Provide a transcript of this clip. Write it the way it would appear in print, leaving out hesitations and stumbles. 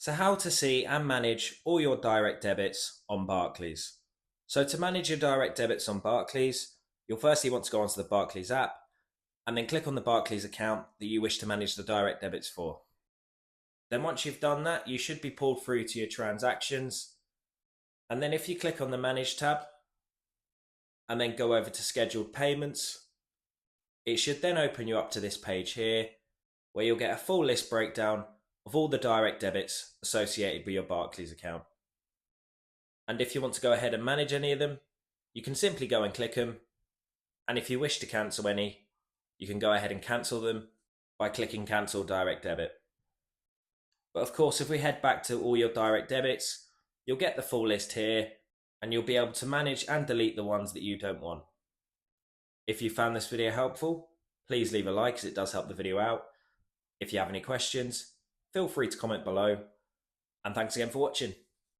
So how to see and manage all your direct debits on Barclays. So to manage your direct debits on Barclays, you'll firstly want to go onto the Barclays app and then click on the Barclays account that you wish to manage the direct debits for. Then once you've done that, you should be pulled through to your transactions. And then if you click on the Manage tab and then go over to Scheduled Payments, it should then open you up to this page here where you'll get a full list breakdown of all the direct debits associated with your Barclays account. And if you want to go ahead and manage any of them, you can simply go and click them. And if you wish to cancel any, you can go ahead and cancel them by clicking Cancel Direct Debit. But of course, if we head back to all your direct debits, you'll get the full list here and you'll be able to manage and delete the ones that you don't want. If you found this video helpful, please leave a like as it does help the video out. If you have any questions, feel free to comment below. And thanks again for watching.